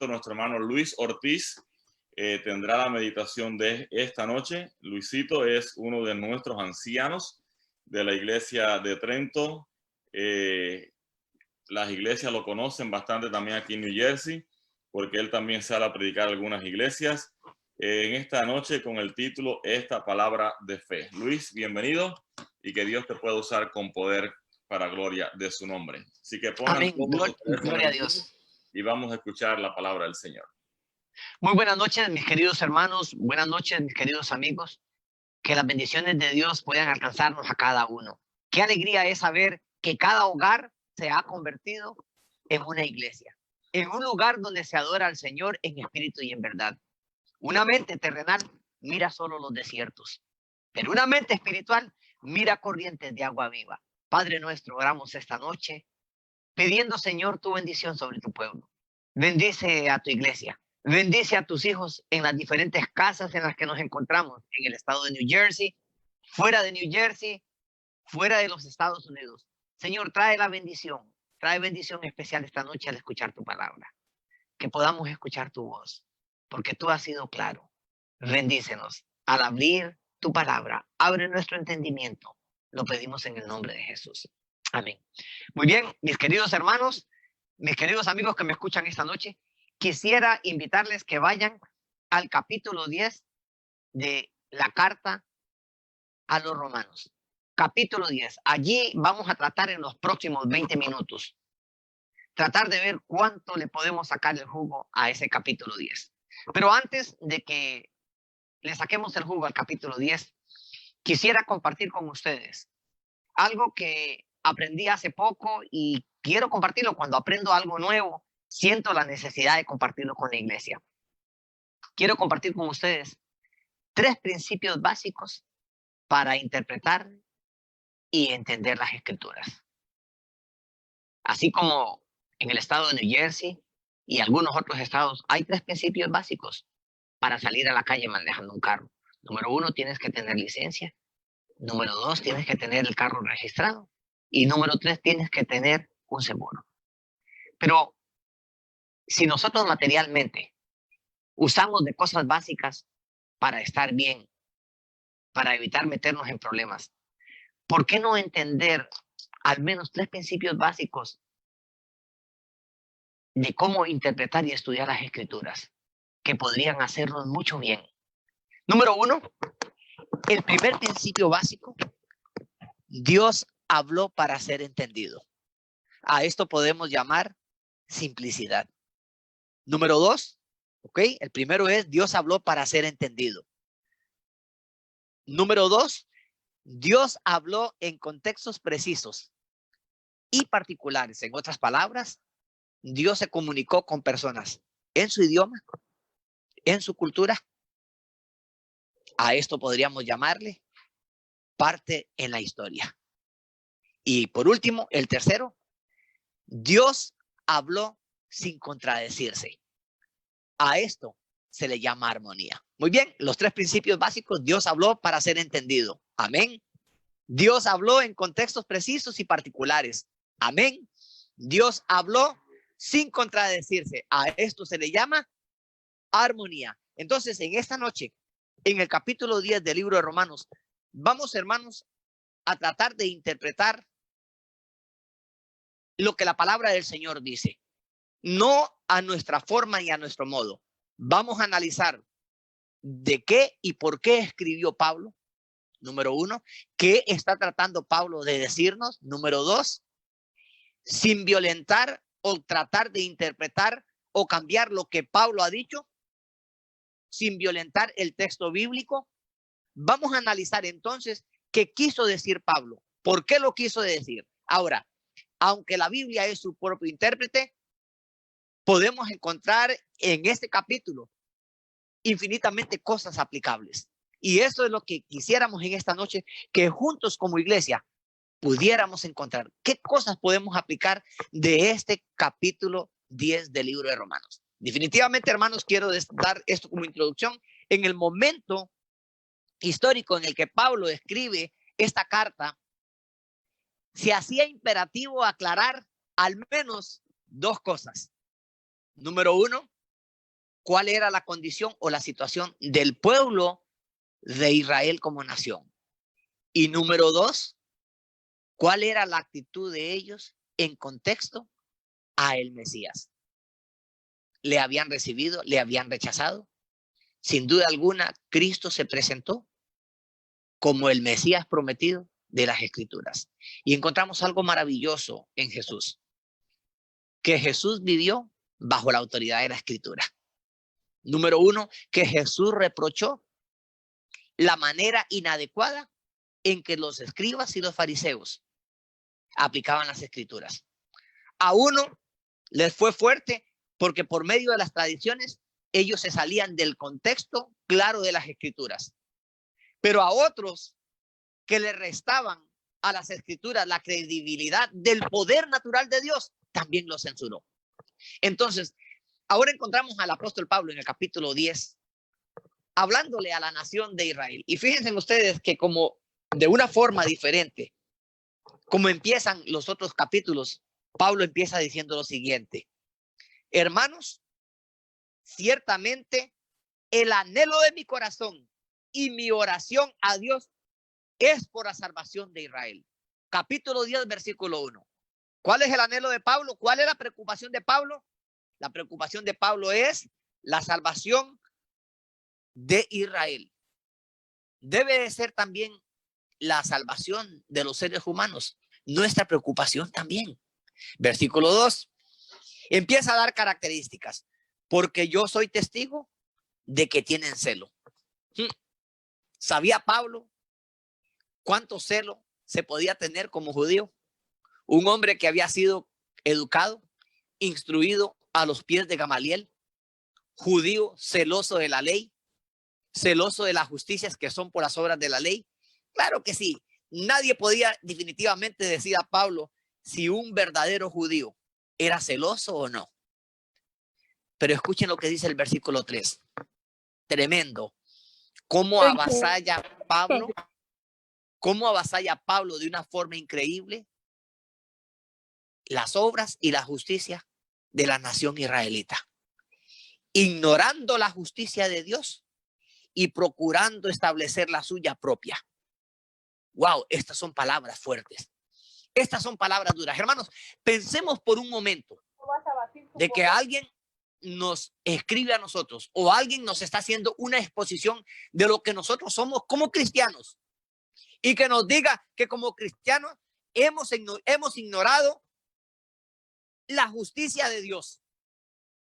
nuestro hermano Luis Ortiz tendrá la meditación de esta noche. Luisito es uno de nuestros ancianos de la iglesia de Trento. Las iglesias lo conocen bastante también aquí en New Jersey, porque él también sale a predicar algunas iglesias en esta noche con el título Esta palabra de fe. Luis, bienvenido y que Dios te pueda usar con poder para gloria de su nombre. Así que pongan Gloria a Dios. Y vamos a escuchar la palabra del Señor. Muy buenas noches, mis queridos hermanos. Buenas noches, mis queridos amigos. Que las bendiciones de Dios puedan alcanzarnos a cada uno. Qué alegría es saber que cada hogar se ha convertido en una iglesia, en un lugar donde se adora al Señor en espíritu y en verdad. Una mente terrenal mira solo los desiertos, pero una mente espiritual mira corrientes de agua viva. Padre nuestro, oramos esta noche pidiendo, Señor, tu bendición sobre tu pueblo. Bendice a tu iglesia. Bendice a tus hijos en las diferentes casas en las que nos encontramos, en el estado de New Jersey, fuera de New Jersey, fuera de los Estados Unidos. Señor, trae bendición especial esta noche al escuchar tu palabra. Que podamos escuchar tu voz, porque tú has sido claro. Bendícenos al abrir tu palabra. Abre nuestro entendimiento. Lo pedimos en el nombre de Jesús. Amén. Muy bien, mis queridos hermanos, mis queridos amigos que me escuchan esta noche, quisiera invitarles que vayan al capítulo 10 de la carta a los romanos. Capítulo 10. Allí vamos a tratar en los próximos 20 minutos. Tratar de ver cuánto le podemos sacar el jugo a ese capítulo 10. Pero antes de que le saquemos el jugo al capítulo 10, quisiera compartir con ustedes algo que aprendí hace poco y quiero compartirlo. Cuando aprendo algo nuevo, siento la necesidad de compartirlo con la iglesia. Quiero compartir con ustedes 3 principios básicos para interpretar y entender las escrituras. Así como en el estado de New Jersey y algunos otros estados, hay 3 principios básicos para salir a la calle manejando un carro. Número 1, tienes que tener licencia. Número 2, tienes que tener el carro registrado. Y número 3, tienes que tener un seguro. Pero si nosotros materialmente usamos de cosas básicas para estar bien, para evitar meternos en problemas, ¿por qué no entender al menos 3 principios básicos de cómo interpretar y estudiar las escrituras que podrían hacernos mucho bien? Número 1, el primer principio básico: Dios habló para ser entendido. A esto podemos llamar simplicidad. Número 2, ¿ok? El primero es Dios habló para ser entendido. Número 2, Dios habló en contextos precisos y particulares. En otras palabras, Dios se comunicó con personas en su idioma, en su cultura. A esto podríamos llamarle parte en la historia. Y por último, el tercero, Dios habló sin contradecirse. A esto se le llama armonía. Muy bien, los 3 principios básicos: Dios habló para ser entendido. Amén. Dios habló en contextos precisos y particulares. Amén. Dios habló sin contradecirse. A esto se le llama armonía. Entonces, en esta noche, en el capítulo 10 del libro de Romanos, vamos, hermanos, a tratar de interpretar lo que la palabra del Señor dice. No a nuestra forma y a nuestro modo. Vamos a analizar de qué y por qué escribió Pablo. Número 1, ¿qué está tratando Pablo de decirnos? Número 2, sin violentar o tratar de interpretar o cambiar lo que Pablo ha dicho, sin violentar el texto bíblico. Vamos a analizar entonces qué quiso decir Pablo, por qué lo quiso decir. Ahora, aunque la Biblia es su propio intérprete, podemos encontrar en este capítulo infinitamente cosas aplicables. Y eso es lo que quisiéramos en esta noche, que juntos como iglesia pudiéramos encontrar qué cosas podemos aplicar de este capítulo 10 del libro de Romanos. Definitivamente, hermanos, quiero dar esto como introducción. En el momento histórico en el que Pablo escribe esta carta, se hacía imperativo aclarar al menos 2 cosas. Número 1, cuál era la condición o la situación del pueblo de Israel como nación. Y número 2, cuál era la actitud de ellos en contexto a el Mesías. ¿Le habían recibido? ¿Le habían rechazado? Sin duda alguna, Cristo se presentó como el Mesías prometido de las Escrituras. Y encontramos algo maravilloso en Jesús, que Jesús vivió bajo la autoridad de la Escritura. Número 1, que Jesús reprochó la manera inadecuada en que los escribas y los fariseos aplicaban las Escrituras. A uno les fue fuerte porque por medio de las tradiciones ellos se salían del contexto claro de las Escrituras. Pero a otros que le restaban a las Escrituras la credibilidad del poder natural de Dios, también lo censuró. Entonces, ahora encontramos al apóstol Pablo en el capítulo 10, hablándole a la nación de Israel. Y fíjense ustedes que como de una forma diferente, como empiezan los otros capítulos, Pablo empieza diciendo lo siguiente: hermanos, ciertamente el anhelo de mi corazón y mi oración a Dios es por la salvación de Israel. Capítulo 10, versículo 1. ¿Cuál es el anhelo de Pablo? ¿Cuál es la preocupación de Pablo? La preocupación de Pablo es la salvación de Israel. Debe de ser también la salvación de los seres humanos nuestra preocupación también. Versículo 2. Empieza a dar características. Porque yo soy testigo de que tienen celo. ¿Sabía Pablo cuánto celo se podía tener como judío? Un hombre que había sido educado, instruido a los pies de Gamaliel, judío celoso de la ley, celoso de las justicias que son por las obras de la ley. Claro que sí, nadie podía definitivamente decir a Pablo si un verdadero judío era celoso o no. Pero escuchen lo que dice el versículo 3. Tremendo. ¿Cómo avasalla Pablo? ¿Cómo avasalla Pablo de una forma increíble las obras y la justicia de la nación israelita? Ignorando la justicia de Dios y procurando establecer la suya propia. Wow, estas son palabras fuertes. Estas son palabras duras. Hermanos, pensemos por un momento de que alguien nos escribe a nosotros o alguien nos está haciendo una exposición de lo que nosotros somos como cristianos y que nos diga que como cristianos hemos ignorado la justicia de Dios.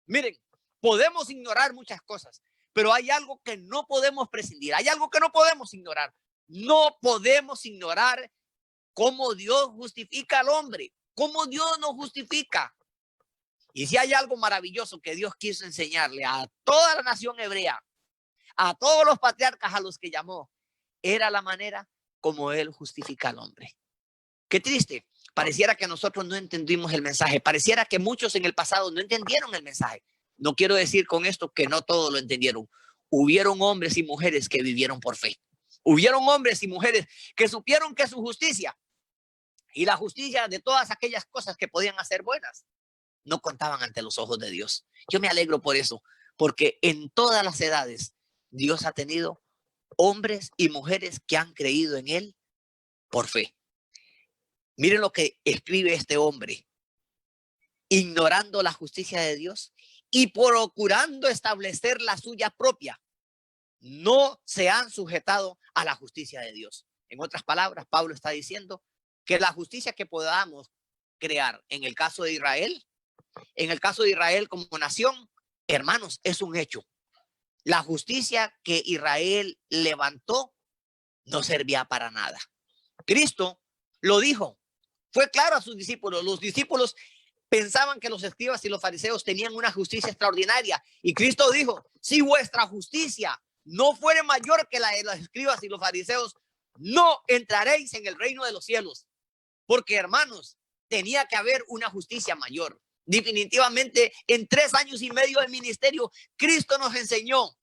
Miren, podemos ignorar muchas cosas, pero hay algo que no podemos prescindir, hay algo que no podemos ignorar. No podemos ignorar cómo Dios justifica al hombre, cómo Dios nos justifica. Y si hay algo maravilloso que Dios quiso enseñarle a toda la nación hebrea, a todos los patriarcas a los que llamó, era la manera como Él justifica al hombre. Qué triste. Pareciera que nosotros no entendimos el mensaje. Pareciera que muchos en el pasado no entendieron el mensaje. No quiero decir con esto que no todos lo entendieron. Hubieron hombres y mujeres que vivieron por fe. Hubieron hombres y mujeres que supieron que su justicia y la justicia de todas aquellas cosas que podían hacer buenas no contaban ante los ojos de Dios. Yo me alegro por eso, porque en todas las edades Dios ha tenido hombres y mujeres que han creído en Él por fe. Miren lo que escribe este hombre: ignorando la justicia de Dios y procurando establecer la suya propia, no se han sujetado a la justicia de Dios. En otras palabras, Pablo está diciendo que la justicia que podamos crear en el caso de Israel, como nación, hermanos, es un hecho. La justicia que Israel levantó no servía para nada. Cristo lo dijo, fue claro a sus discípulos. Los discípulos pensaban que los escribas y los fariseos tenían una justicia extraordinaria. Y Cristo dijo, si vuestra justicia no fuere mayor que la de los escribas y los fariseos, no entraréis en el reino de los cielos. Porque, hermanos, tenía que haber una justicia mayor. Definitivamente, en 3 años y medio de ministerio, Cristo nos enseñó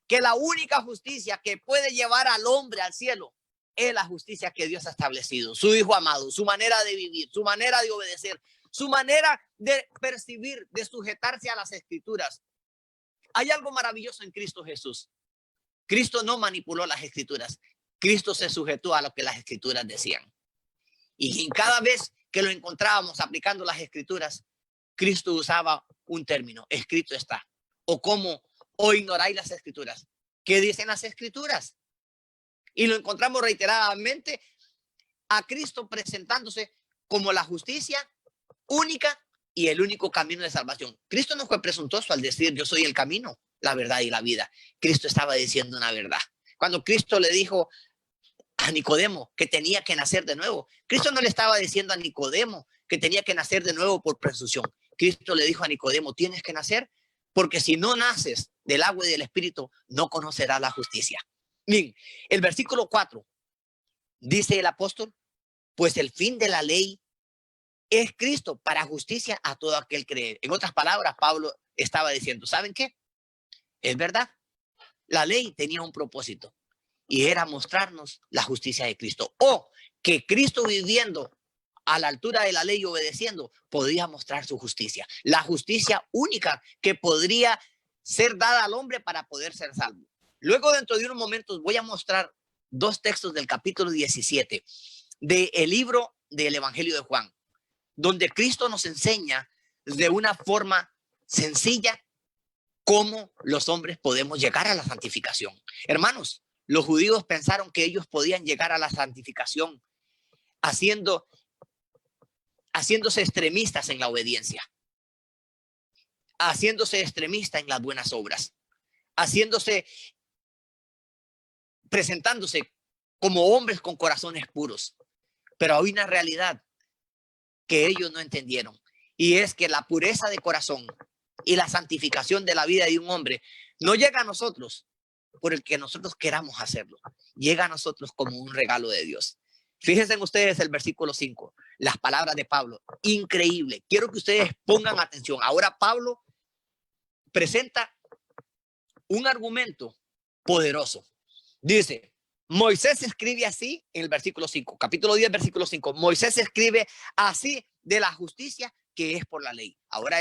que la única justicia que puede llevar al hombre al cielo es la justicia que Dios ha establecido. Su Hijo amado, su manera de vivir, su manera de obedecer, su manera de percibir, de sujetarse a las Escrituras. hay algo maravilloso en Cristo Jesús. Cristo no manipuló las escrituras. Cristo se sujetó a lo que las escrituras decían. Y cada vez que lo encontrábamos aplicando las escrituras, Cristo usaba un término: escrito está. O cómo, o ignoráis las escrituras. ¿Qué dicen las escrituras? Y lo encontramos reiteradamente a Cristo presentándose como la justicia única y el único camino de salvación. Cristo no fue presuntuoso al decir: yo soy el camino, la verdad y la vida. Cristo estaba diciendo una verdad. Cuando Cristo le dijo a Nicodemo que tenía que nacer de nuevo, Cristo no le estaba diciendo a Nicodemo que tenía que nacer de nuevo por presunción. Cristo le dijo a Nicodemo: tienes que nacer, porque si no naces del agua y del espíritu, no conocerás la justicia. Bien, el versículo 4 dice el apóstol: pues el fin de la ley es Cristo para justicia a todo aquel cree. En otras palabras, Pablo estaba diciendo: ¿saben qué? Es verdad, la ley tenía un propósito, y era mostrarnos la justicia de Cristo, o que Cristo, viviendo a la altura de la ley y obedeciendo, podía mostrar su justicia, la justicia única que podría ser dada al hombre para poder ser salvo. Luego, dentro de unos momentos, voy a mostrar dos textos del capítulo 17 del libro del Evangelio de Juan, donde Cristo nos enseña de una forma sencilla cómo los hombres podemos llegar a la santificación. Hermanos, los judíos pensaron que ellos podían llegar a la santificación haciéndose extremistas en la obediencia, haciéndose extremistas en las buenas obras, presentándose como hombres con corazones puros. Pero hay una realidad que ellos no entendieron, y es que la pureza de corazón y la santificación de la vida de un hombre no llega a nosotros por el que nosotros queramos hacerlo, llega a nosotros como un regalo de Dios. Fíjense ustedes el versículo 5, las palabras de Pablo, increíble. Quiero que ustedes pongan atención. Ahora Pablo presenta un argumento poderoso. Dice: Moisés escribe así en el versículo 5, capítulo 10, versículo 5. Moisés escribe así de la justicia que es por la ley. Ahora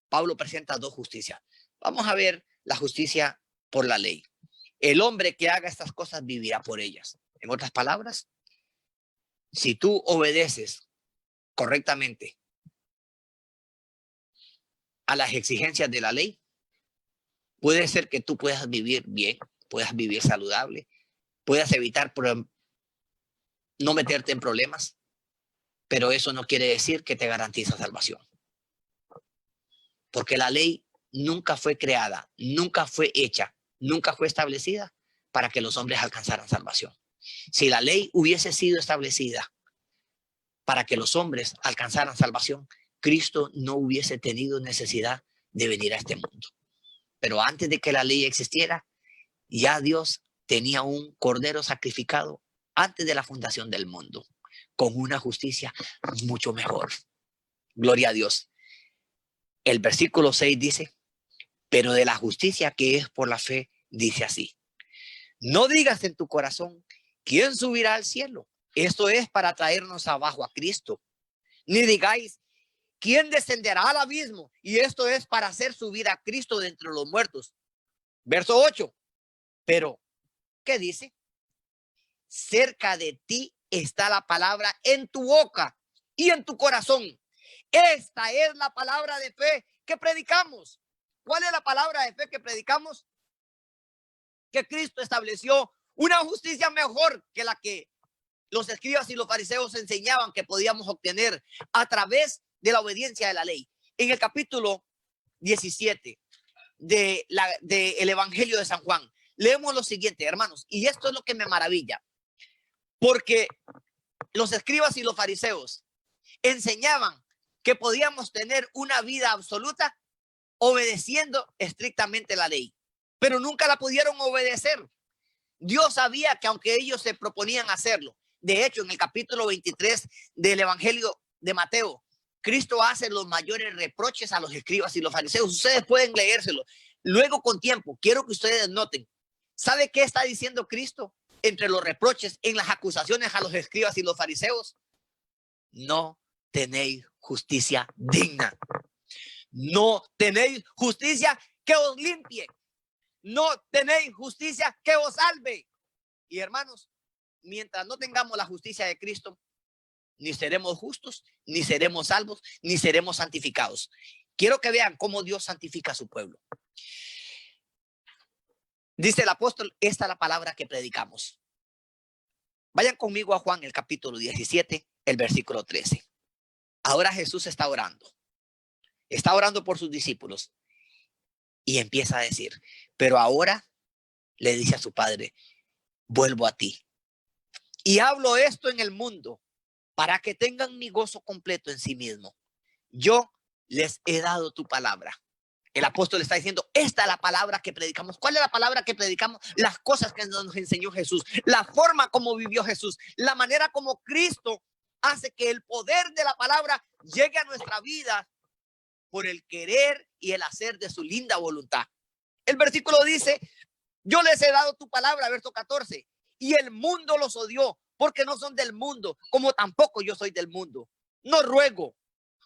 Pablo presenta dos justicias. Vamos a ver la justicia por la ley. El hombre que haga estas cosas vivirá por ellas. En otras palabras, si tú obedeces correctamente a las exigencias de la ley, puede ser que tú puedas vivir bien, puedas vivir saludable, puedas evitar no meterte en problemas, pero eso no quiere decir que te garantiza salvación. Porque la ley nunca fue creada, nunca fue hecha, nunca fue establecida para que los hombres alcanzaran salvación. Si la ley hubiese sido establecida para que los hombres alcanzaran salvación, Cristo no hubiese tenido necesidad de venir a este mundo. Pero antes de que la ley existiera, ya Dios tenía un cordero sacrificado antes de la fundación del mundo, con una justicia mucho mejor. Gloria a Dios. El versículo 6 dice: pero de la justicia que es por la fe, dice así: no digas en tu corazón, ¿quién subirá al cielo? Esto es para traernos abajo a Cristo. Ni digáis, ¿quién descenderá al abismo? Y esto es para hacer subir a Cristo de entre los muertos. Verso 8. Pero, ¿qué dice? Cerca de ti está la palabra en tu boca y en tu corazón. Esta es la palabra de fe que predicamos. ¿Cuál es la palabra de fe que predicamos? Que Cristo estableció una justicia mejor que la que los escribas y los fariseos enseñaban que podíamos obtener a través de la obediencia de la ley. En el capítulo 17 del Evangelio de San Juan, leemos lo siguiente, hermanos, y esto es lo que me maravilla, porque los escribas y los fariseos enseñaban que podíamos tener una vida absoluta obedeciendo estrictamente la ley, pero nunca la pudieron obedecer. Dios sabía que aunque ellos se proponían hacerlo, de hecho, en el capítulo 23 del Evangelio de Mateo, Cristo hace los mayores reproches a los escribas y los fariseos. Ustedes pueden leérselo. Luego, con tiempo, quiero que ustedes noten. ¿Sabe qué está diciendo Cristo entre los reproches, en las acusaciones a los escribas y los fariseos? No tenéis justicia digna. No tenéis justicia que os limpie. No tenéis justicia que os salve. Y hermanos, mientras no tengamos la justicia de Cristo, ni seremos justos, ni seremos salvos, ni seremos santificados. Quiero que vean cómo Dios santifica a su pueblo. Dice el apóstol, esta es la palabra que predicamos. Vayan conmigo a Juan, el capítulo 17, el versículo 13. Ahora Jesús está orando. Está orando por sus discípulos. Y empieza a decir, pero ahora le dice a su padre, vuelvo a ti. Y hablo esto en el mundo para que tengan mi gozo completo en sí mismo. Yo les he dado tu palabra. El apóstol está diciendo, esta es la palabra que predicamos. ¿Cuál es la palabra que predicamos? Las cosas que nos enseñó Jesús, la forma como vivió Jesús, la manera como Cristo hace que el poder de la palabra llegue a nuestra vida por el querer y el hacer de su linda voluntad. El versículo dice, yo les he dado tu palabra, verso 14, y el mundo los odió porque no son del mundo, como tampoco yo soy del mundo. No ruego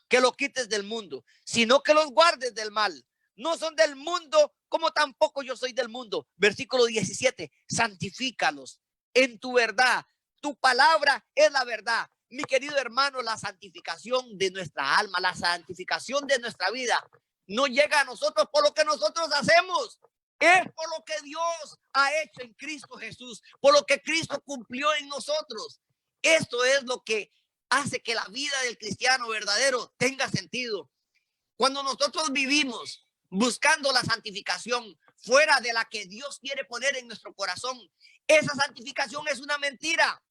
que lo quites del mundo, sino que los guardes del mal. No son del mundo, como tampoco yo soy del mundo. Versículo 17, santifícalos en tu verdad. Tu palabra es la verdad. Mi querido hermano, la santificación de nuestra alma, la santificación de nuestra vida, no llega a nosotros por lo que nosotros hacemos. Es por lo que Dios ha hecho en Cristo Jesús, por lo que Cristo cumplió en nosotros. Esto es lo que hace que la vida del cristiano verdadero tenga sentido. Cuando nosotros vivimos buscando la santificación fuera de la que Dios quiere poner en nuestro corazón, esa santificación es una mentira.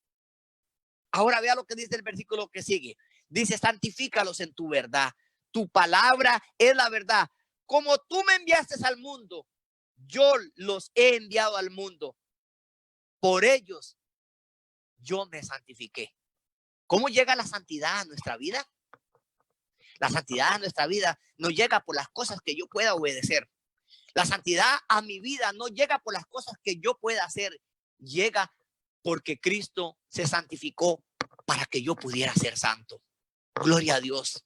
Ahora vea lo que dice el versículo que sigue. Dice, santifícalos en tu verdad. Tu palabra es la verdad. Como tú me enviaste al mundo, yo los he enviado al mundo. Por ellos yo me santifiqué. ¿Cómo llega la santidad a nuestra vida? La santidad a nuestra vida no llega por las cosas que yo pueda obedecer. La santidad a mi vida no llega por las cosas que yo pueda hacer. Llega porque Cristo se santificó para que yo pudiera ser santo. Gloria a Dios.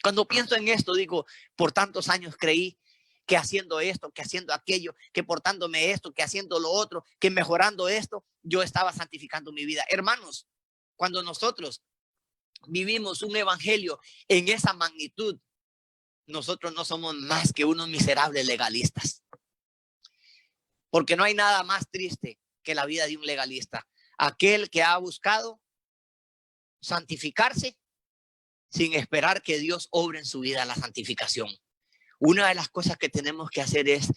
Cuando pienso en esto, digo, por tantos años creí que haciendo esto, que haciendo aquello, que portándome esto, que haciendo lo otro, que mejorando esto, yo estaba santificando mi vida. Hermanos, cuando nosotros vivimos un evangelio en esa magnitud, nosotros no somos más que unos miserables legalistas. Porque no hay nada más triste que la vida de un legalista. Aquel que ha buscado santificarse sin esperar que Dios obre en su vida la santificación. Una de las cosas que tenemos que hacer es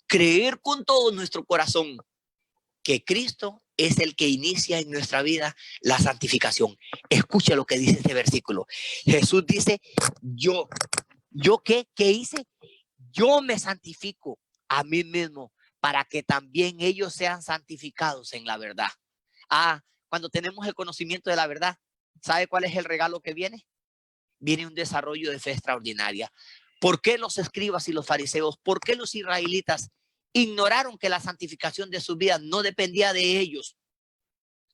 creer con todo nuestro corazón que Cristo es el que inicia en nuestra vida la santificación. Escuche lo que dice este versículo. Jesús dice, ¿yo qué hice? Yo me santifico a mí mismo para que también ellos sean santificados en la verdad. Cuando tenemos el conocimiento de la verdad, ¿sabe cuál es el regalo que viene? Viene un desarrollo de fe extraordinaria. ¿Por qué los escribas y los fariseos, por qué los israelitas ignoraron que la santificación de su vida no dependía de ellos?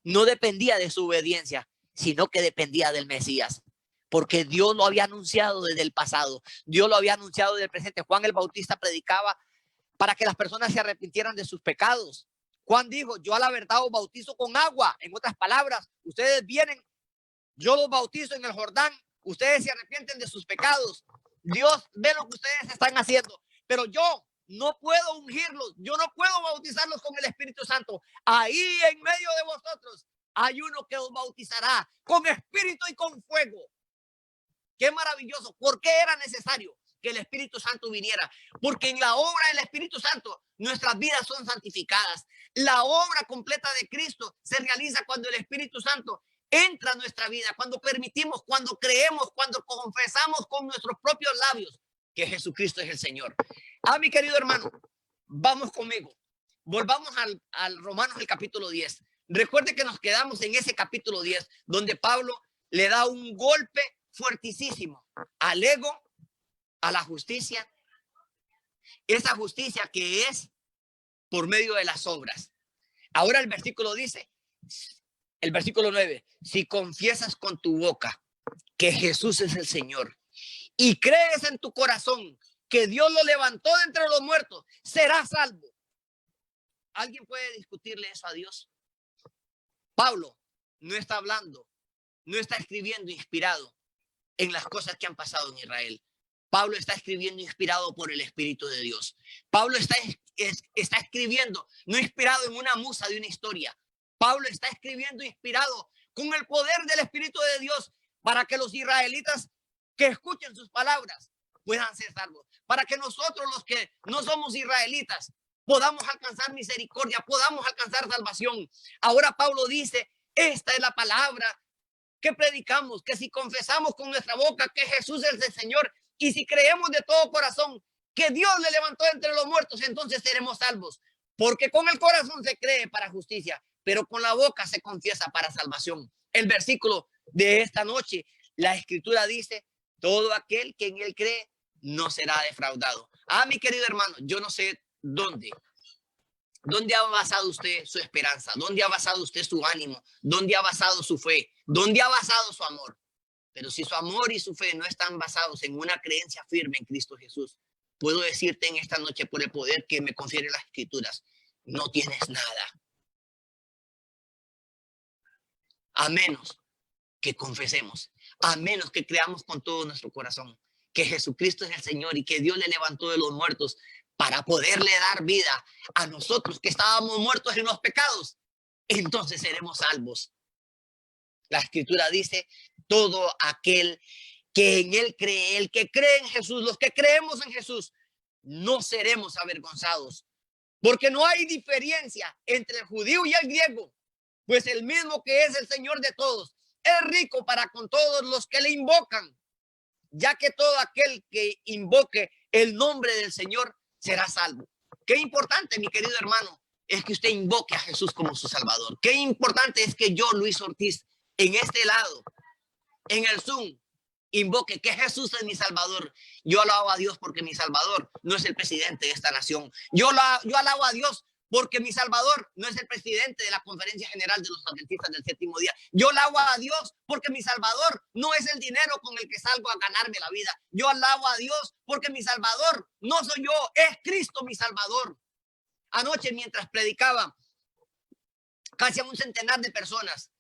No dependía de su obediencia, sino que dependía del Mesías. Porque Dios lo había anunciado desde el pasado. Dios lo había anunciado desde el presente. Juan el Bautista predicaba para que las personas se arrepintieran de sus pecados. Juan dijo, yo a la verdad os bautizo con agua. En otras palabras, ustedes vienen, yo los bautizo en el Jordán, ustedes se arrepienten de sus pecados. Dios ve lo que ustedes están haciendo, pero yo no puedo ungirlos, yo no puedo bautizarlos con el Espíritu Santo. Ahí en medio de vosotros hay uno que os bautizará con espíritu y con fuego. Qué maravilloso. ¿Por qué era necesario que el Espíritu Santo viniera? Porque en la obra del Espíritu Santo nuestras vidas son santificadas. La obra completa de Cristo se realiza cuando el Espíritu Santo entra a nuestra vida, cuando permitimos, cuando creemos, cuando confesamos con nuestros propios labios que Jesucristo es el Señor. Mi querido hermano, vamos conmigo. Volvamos al Romanos, el capítulo 10. Recuerde que nos quedamos en ese capítulo 10, donde Pablo le da un golpe fuertísimo al ego, a la justicia, esa justicia que es por medio de las obras. Ahora el versículo dice, el versículo 9, si confiesas con tu boca que Jesús es el Señor y crees en tu corazón que Dios lo levantó de entre los muertos, será salvo. ¿Alguien puede discutirle eso a Dios? Pablo no está hablando, no está escribiendo inspirado en las cosas que han pasado en Israel. Pablo está escribiendo inspirado por el Espíritu de Dios. Pablo está escribiendo no inspirado en una musa de una historia. Pablo está escribiendo inspirado con el poder del Espíritu de Dios para que los israelitas que escuchen sus palabras puedan ser salvos. Para que nosotros, los que no somos israelitas, podamos alcanzar misericordia, podamos alcanzar salvación. Ahora Pablo dice, esta es la palabra que predicamos, que si confesamos con nuestra boca que Jesús es el Señor y si creemos de todo corazón que Dios le levantó entre los muertos, entonces seremos salvos. Porque con el corazón se cree para justicia, pero con la boca se confiesa para salvación. El versículo de esta noche, la Escritura dice, todo aquel que en él cree no será defraudado. Mi querido hermano, yo no sé ¿dónde ha basado usted su esperanza? ¿Dónde ha basado usted su ánimo? ¿Dónde ha basado su fe? ¿Dónde ha basado su amor? Pero si su amor y su fe no están basados en una creencia firme en Cristo Jesús, puedo decirte en esta noche por el poder que me confieren las Escrituras, no tienes nada. A menos que confesemos, a menos que creamos con todo nuestro corazón que Jesucristo es el Señor y que Dios le levantó de los muertos para poderle dar vida a nosotros que estábamos muertos en los pecados, entonces seremos salvos. La Escritura dice, todo aquel que en él cree, el que cree en Jesús, los que creemos en Jesús, no seremos avergonzados, porque no hay diferencia entre el judío y el griego, pues el mismo que es el Señor de todos, es rico para con todos los que le invocan, ya que todo aquel que invoque el nombre del Señor será salvo. Qué importante, mi querido hermano, es que usted invoque a Jesús como su Salvador. Qué importante es que yo, Luis Ortiz, en este lado, en el Zoom, invoque que Jesús es mi Salvador. Yo alabo a Dios porque mi Salvador no es el presidente de esta nación. Yo alabo a Dios porque mi Salvador no es el presidente de la Conferencia General de los Adventistas del Séptimo Día. Yo alabo a Dios porque mi Salvador no es el dinero con el que salgo a ganarme la vida. Yo alabo a Dios porque mi Salvador no soy yo, es Cristo mi Salvador. Anoche mientras predicaba, casi a un centenar de personas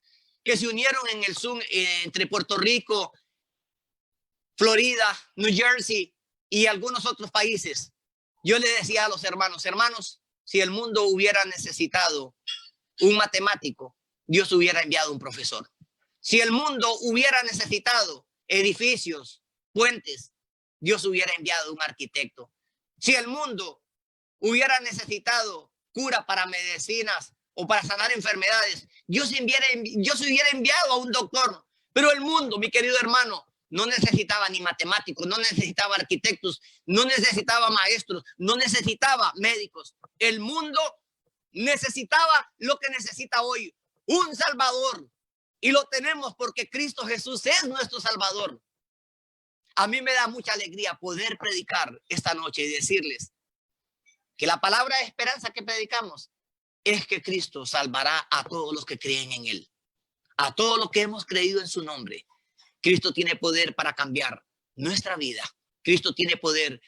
que se unieron en el Zoom entre Puerto Rico, Florida, New Jersey y algunos otros países. Yo le decía a los hermanos, si el mundo hubiera necesitado un matemático, Dios hubiera enviado un profesor. Si el mundo hubiera necesitado edificios, puentes, Dios hubiera enviado un arquitecto. Si el mundo hubiera necesitado cura para medicinas o para sanar enfermedades, Dios hubiera enviado a un doctor. Pero el mundo, mi querido hermano, no necesitaba ni matemáticos, no necesitaba arquitectos, no necesitaba maestros, no necesitaba médicos. El mundo necesitaba lo que necesita hoy, un Salvador. Y lo tenemos porque Cristo Jesús es nuestro Salvador. A mí me da mucha alegría poder predicar esta noche y decirles que la palabra de esperanza que predicamos es que Cristo salvará a todos los que creen en Él, a todos los que hemos creído en su nombre. Cristo tiene poder para cambiar nuestra vida. Cristo tiene poder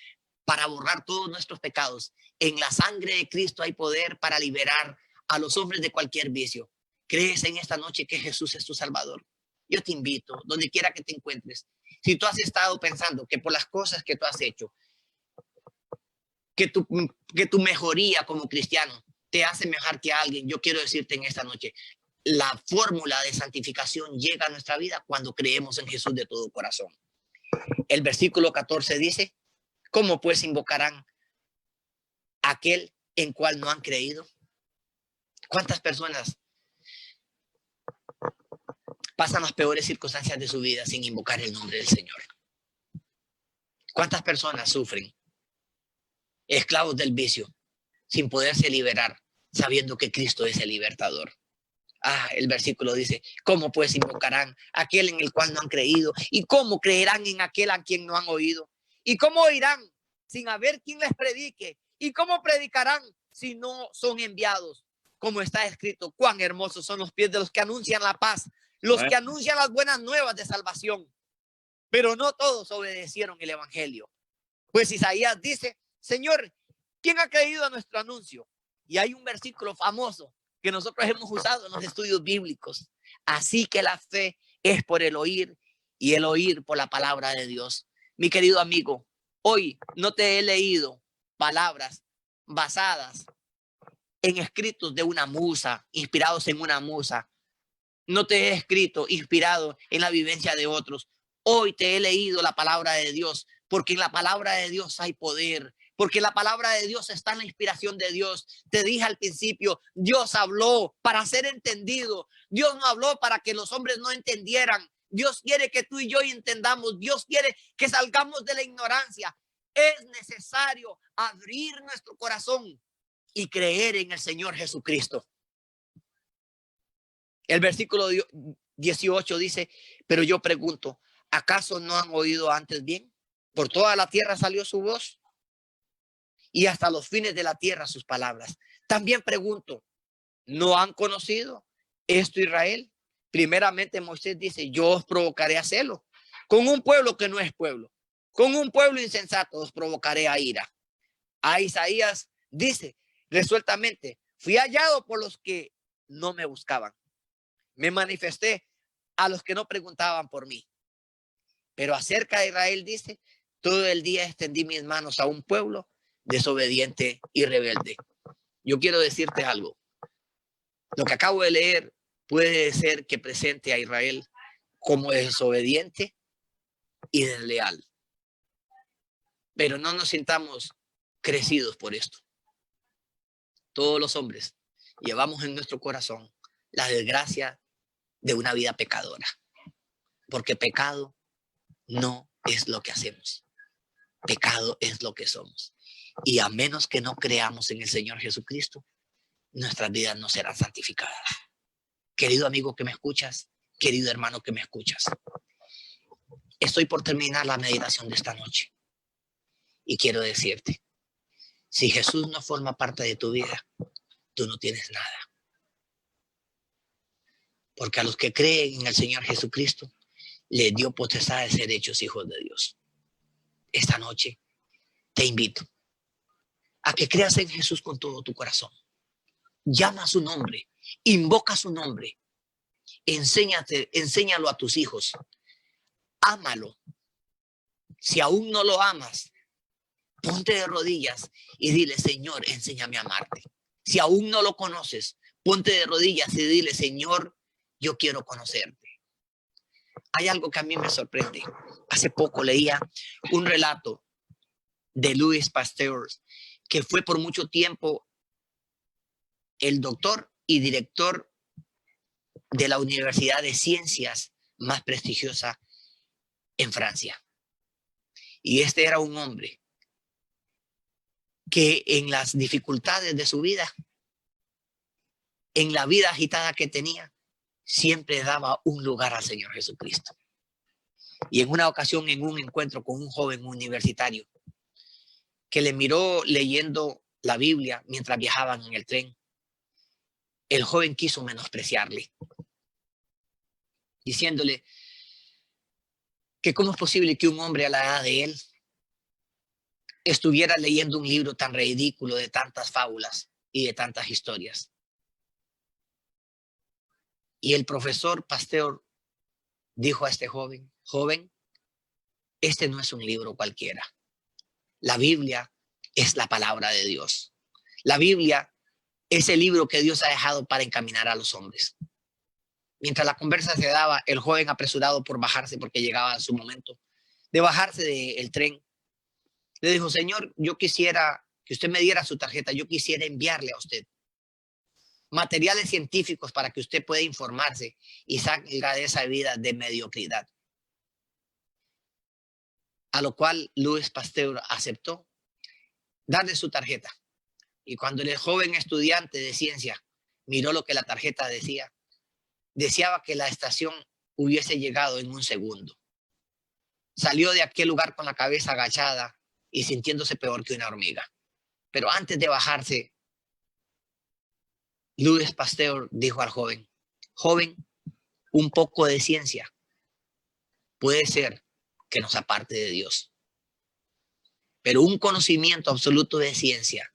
para borrar todos nuestros pecados. En la sangre de Cristo hay poder para liberar a los hombres de cualquier vicio. ¿Crees en esta noche que Jesús es tu Salvador? Yo te invito, donde quiera que te encuentres, si tú has estado pensando que por las cosas que tú has hecho, que tu mejoría como cristiano te hace mejor que alguien, yo quiero decirte en esta noche, la fórmula de santificación llega a nuestra vida cuando creemos en Jesús de todo corazón. El versículo 14 dice, ¿cómo pues invocarán a aquel en cual no han creído? ¿Cuántas personas pasan las peores circunstancias de su vida sin invocar el nombre del Señor? ¿Cuántas personas sufren esclavos del vicio sin poderse liberar sabiendo que Cristo es el libertador? El versículo dice, ¿cómo pues invocarán a aquel en el cual no han creído? ¿Y cómo creerán en aquel a quien no han oído? ¿Y cómo oirán sin haber quien les predique? ¿Y cómo predicarán si no son enviados? Como está escrito, cuán hermosos son los pies de los que anuncian la paz, los que anuncian las buenas nuevas de salvación. Pero no todos obedecieron el evangelio. Pues Isaías dice, Señor, ¿quién ha creído a nuestro anuncio? Y hay un versículo famoso que nosotros hemos usado en los estudios bíblicos. Así que la fe es por el oír y el oír por la palabra de Dios. Mi querido amigo, hoy no te he leído palabras basadas en escritos de una musa, inspirados en una musa. No te he escrito inspirado en la vivencia de otros. Hoy te he leído la palabra de Dios, porque en la palabra de Dios hay poder, porque la palabra de Dios está en la inspiración de Dios. Te dije al principio, Dios habló para ser entendido. Dios no habló para que los hombres no entendieran. Dios quiere que tú y yo entendamos. Dios quiere que salgamos de la ignorancia. Es necesario abrir nuestro corazón y creer en el Señor Jesucristo. El versículo 18 dice, pero yo pregunto, ¿acaso no han oído antes bien? Por toda la tierra salió su voz y hasta los fines de la tierra sus palabras. También pregunto, ¿no han conocido esto Israel? Primeramente Moisés dice, yo os provocaré a celo con un pueblo que no es pueblo, con un pueblo insensato os provocaré a ira. A Isaías dice resueltamente, fui hallado por los que no me buscaban. Me manifesté a los que no preguntaban por mí. Pero acerca de Israel dice, todo el día extendí mis manos a un pueblo desobediente y rebelde. Yo quiero decirte algo. Lo que acabo de leer puede ser que presente a Israel como desobediente y desleal. Pero no nos sintamos crecidos por esto. Todos los hombres llevamos en nuestro corazón la desgracia de una vida pecadora. Porque pecado no es lo que hacemos. Pecado es lo que somos. Y a menos que no creamos en el Señor Jesucristo, nuestras vidas no serán santificadas. Querido amigo que me escuchas, querido hermano que me escuchas, estoy por terminar la meditación de esta noche. Y quiero decirte, si Jesús no forma parte de tu vida, tú no tienes nada. Porque a los que creen en el Señor Jesucristo, les dio potestad de ser hechos hijos de Dios. Esta noche te invito a que creas en Jesús con todo tu corazón. Llama su nombre, invoca su nombre, enséñalo a tus hijos, ámalo. Si aún no lo amas, ponte de rodillas y dile, Señor, enséñame a amarte. Si aún no lo conoces, ponte de rodillas y dile, Señor, yo quiero conocerte. Hay algo que a mí me sorprende. Hace poco leía un relato de Louis Pasteur, que fue por mucho tiempo el doctor y director de la Universidad de Ciencias más prestigiosa en Francia. Y este era un hombre que en las dificultades de su vida, en la vida agitada que tenía, siempre daba un lugar al Señor Jesucristo. Y en una ocasión, en un encuentro con un joven universitario que le miró leyendo la Biblia mientras viajaban en el tren, el joven quiso menospreciarle, diciéndole que cómo es posible que un hombre a la edad de él estuviera leyendo un libro tan ridículo de tantas fábulas y de tantas historias. Y el profesor Pasteur dijo a este joven, este no es un libro cualquiera. La Biblia es la palabra de Dios. La Biblia es el libro que Dios ha dejado para encaminar a los hombres. Mientras la conversa se daba, el joven apresurado por bajarse, porque llegaba su momento de bajarse del tren, le dijo, Señor, yo quisiera que usted me diera su tarjeta, yo quisiera enviarle a usted materiales científicos para que usted pueda informarse y salga de esa vida de mediocridad. A lo cual Louis Pasteur aceptó darle su tarjeta. Y cuando el joven estudiante de ciencia miró lo que la tarjeta decía, deseaba que la estación hubiese llegado en un segundo. Salió de aquel lugar con la cabeza agachada y sintiéndose peor que una hormiga. Pero antes de bajarse, Louis Pasteur dijo al joven, joven, un poco de ciencia puede ser que nos aparte de Dios. Pero un conocimiento absoluto de ciencia,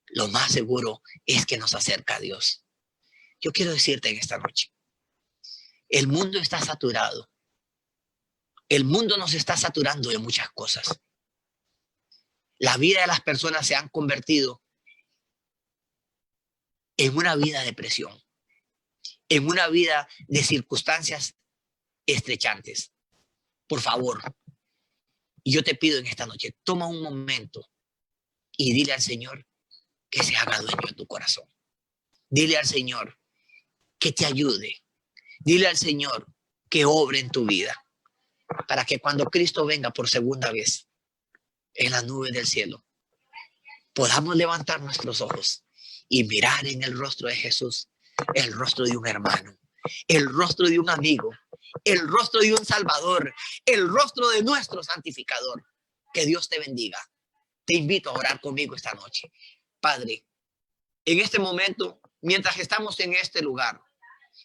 lo más seguro es que nos acerca a Dios. Yo quiero decirte en esta noche, el mundo está saturado. El mundo nos está saturando de muchas cosas. La vida de las personas se han convertido en una vida de presión, en una vida de circunstancias estrechantes. Por favor, yo te pido en esta noche, toma un momento y dile al Señor que se haga dueño de tu corazón. Dile al Señor que te ayude. Dile al Señor que obre en tu vida, para que cuando Cristo venga por segunda vez en la nube del cielo, podamos levantar nuestros ojos y mirar en el rostro de Jesús, el rostro de un hermano, el rostro de un amigo, el rostro de un Salvador, el rostro de nuestro santificador. Que Dios te bendiga. Te invito a orar conmigo esta noche. Padre, en este momento, mientras estamos en este lugar,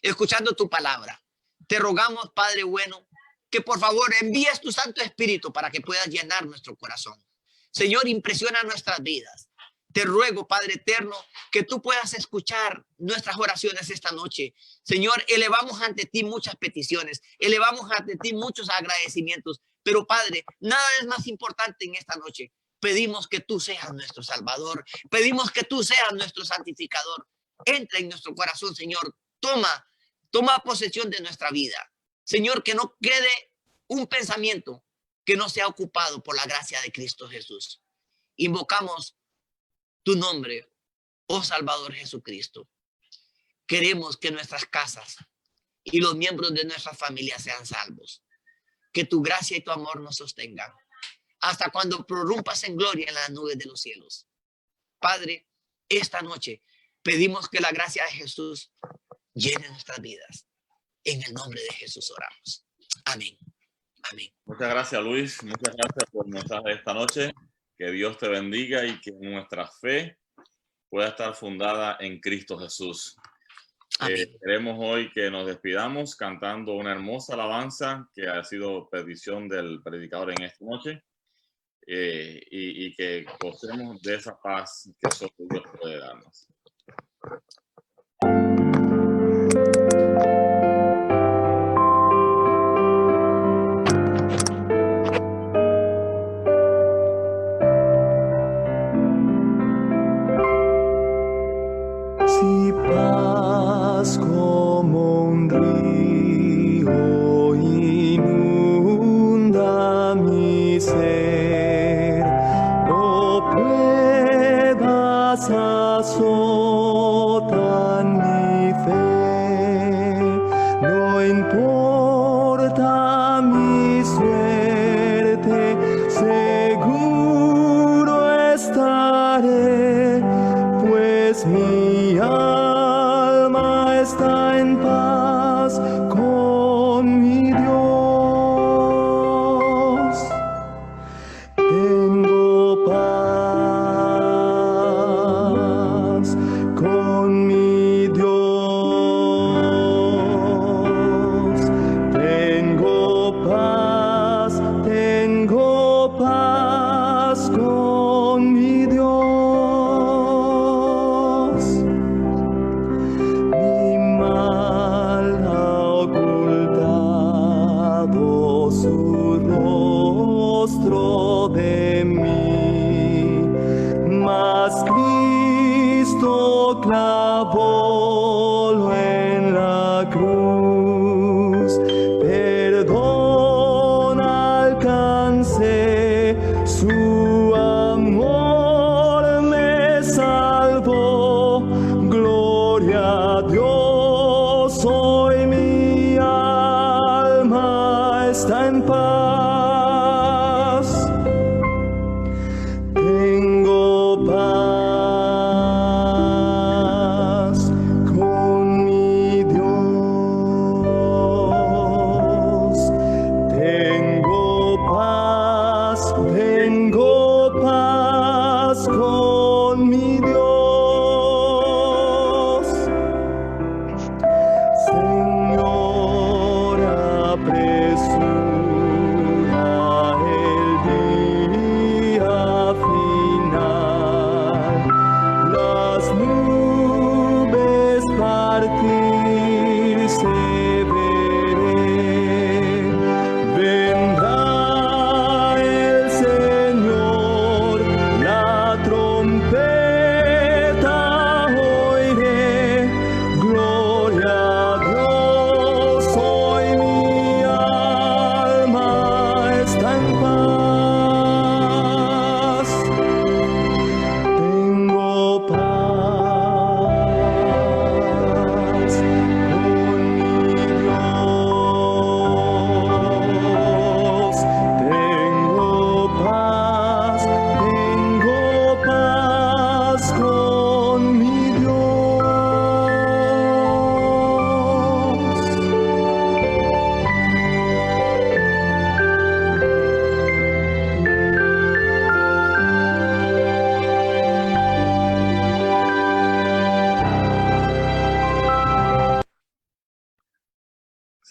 escuchando tu palabra, te rogamos, Padre bueno, que por favor envíes tu Santo Espíritu para que puedas llenar nuestro corazón. Señor, impresiona nuestras vidas. Te ruego, Padre eterno, que tú puedas escuchar nuestras oraciones esta noche. Señor, elevamos ante ti muchas peticiones, elevamos ante ti muchos agradecimientos, pero Padre, nada es más importante en esta noche. Pedimos que tú seas nuestro Salvador, pedimos que tú seas nuestro santificador. Entra en nuestro corazón, Señor, toma posesión de nuestra vida. Señor, que no quede un pensamiento que no sea ocupado por la gracia de Cristo Jesús. Invocamos tu nombre, oh Salvador Jesucristo. Queremos que nuestras casas y los miembros de nuestra familia sean salvos. Que tu gracia y tu amor nos sostengan hasta cuando prorrumpas en gloria en las nubes de los cielos. Padre, esta noche pedimos que la gracia de Jesús llene nuestras vidas. En el nombre de Jesús oramos. Amén. Amén. Muchas gracias, Luis. Muchas gracias por el mensaje de esta noche. Que Dios te bendiga y que nuestra fe pueda estar fundada en Cristo Jesús. Queremos hoy que nos despidamos cantando una hermosa alabanza que ha sido petición del predicador en esta noche, y que gocemos de esa paz que solo Dios puede darnos. Si paz como un río inunda mi ser, no puedas azotar mi fe, no importa mi suerte, seguro estaré, pues mi alma está en paz con mi Dios. Tengo paz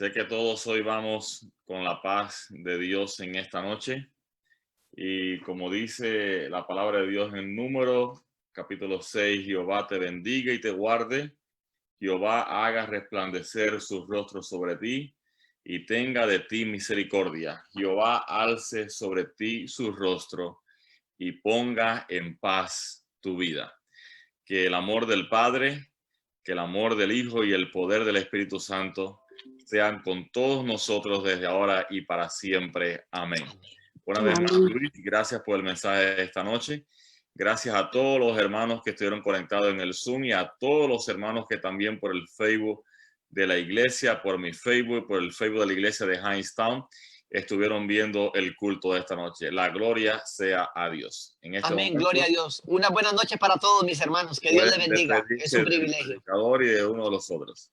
Sé que todos hoy vamos con la paz de Dios en esta noche. Y como dice la palabra de Dios en Números, capítulo 6, Jehová te bendiga y te guarde. Jehová haga resplandecer su rostro sobre ti y tenga de ti misericordia. Jehová alce sobre ti su rostro y ponga en paz tu vida. Que el amor del Padre, que el amor del Hijo y el poder del Espíritu Santo sean con todos nosotros desde ahora y para siempre. Amén. Una vez más, Luis, gracias por el mensaje de esta noche. Gracias a todos los hermanos que estuvieron conectados en el Zoom y a todos los hermanos que también por el Facebook de la iglesia, por mi Facebook, por el Facebook de la iglesia de Hindstown, estuvieron viendo el culto de esta noche. La gloria sea a Dios. En este Amén, momento, gloria a Dios. Una buena noche para todos mis hermanos. Que Dios les bendiga. Es un privilegio. del predicador y de uno de los otros.